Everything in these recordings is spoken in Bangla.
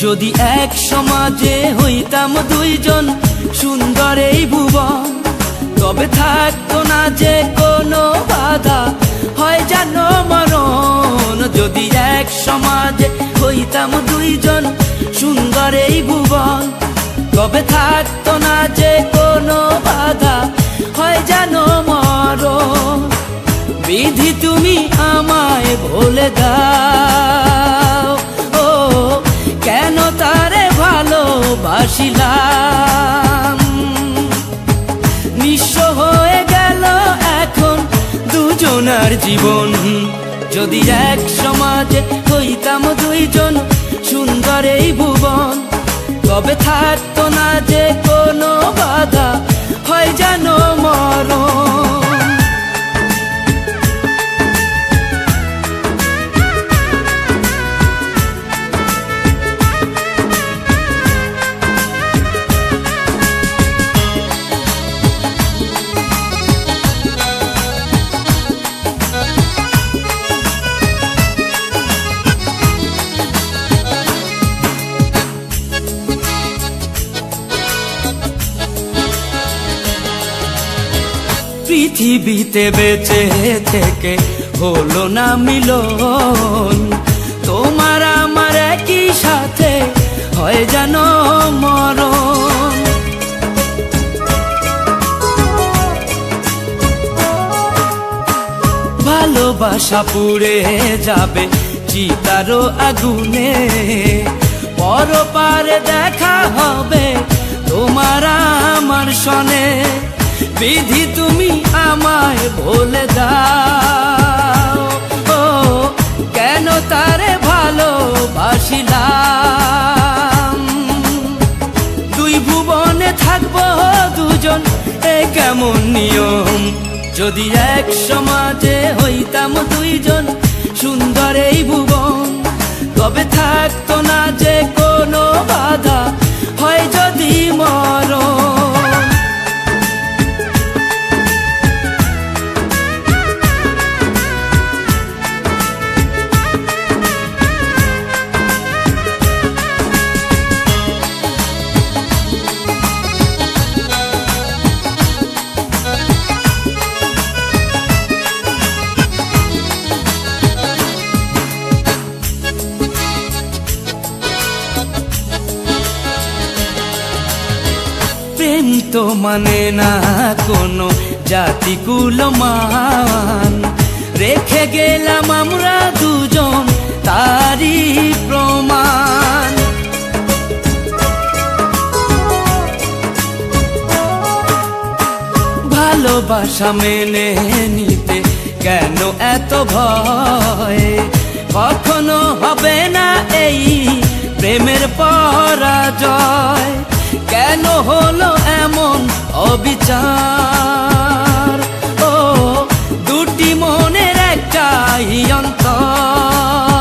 যদি এক সমাজে হইতাম দুইজন সুন্দর এই ভুবন, তবে থাকতো না যে কোনো বাধা, হয় জানো মরণ। যদি এক সমাজে হইতাম দুইজন সুন্দর এই ভুবন, তবে থাকতো না যে কোনো বাধা, হয় জানো মরণ। বিধি তুমি আমায় বলে দাও, ও কেন তারে ভালোবাসিলাম। নিঃস্ব হয়ে গেল এখন দুজনার জীবন। যদি এক সমাজে হইতাম দুইজন সুন্দর এই ভুবন, তবে থাকতো না যে কোনো বাধা, হয় জানো মরণ। পৃথিবীতে বেঁচে থেকে হলো না মিলন, তোমার আমার একই সাথে হয় জানো মরণ। ভালোবাসা পুড়ে যাবে চিতারো আগুনে, পরপারে দেখা হবে তোমার আমার সনে। বিধি তুমি আমায় বলে দাও, ও কেন তারে ভালোবাসিলাম। দুই ভুবনে থাকবো দুজন, এ কেমন নিয়ম। যদি এক সমাজে হইতাম দুইজন সুন্দর এই ভুবন, তবে থাকতো না যে কোনো বাধা, হয় যদি মরণ। প্রেম তো মানে না কোনো জাতি কুলমান, রেখে গেলাম আমরা দুজন তারই প্রমাণ। ভালোবাসা মেনে নিতে কেন এত ভয়, কখনো হবে না এই প্রেমের পরাজয়। কেন হলো এমন অবিচার, ও দুটি মনের একটাই অন্তর।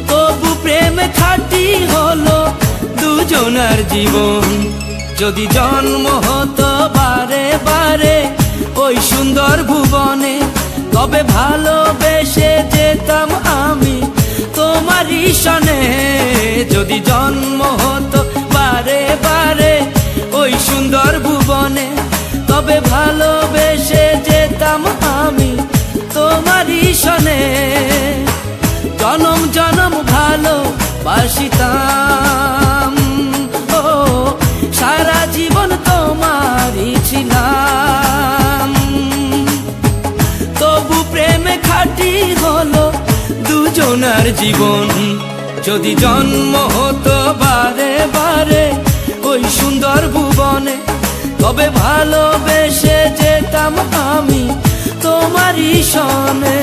তবু প্রেম খাঁটি হলো দুজনার জীবন। যদি জন্ম হতো বারে বারে ওই সুন্দর ভুবনে, তবে ভালোবেসে যেতাম আমি তোমারই সনে। যদি জন্ম হতো বারে বারে ওই সুন্দর ভুবনে, তবে ভালোবেসে যেতাম আমি তোমারই সনে। জনম জনম ভালোবাসিতাম, ও সারা জীবন তোমারই ছিলাম। তবু প্রেমে খাঁটি হলো দুজনার জীবন। যদি জন্ম হতো বারে বারে ওই সুন্দর ভুবনে, তবে ভালোবেসে যেতাম আমি তোমারই সনে।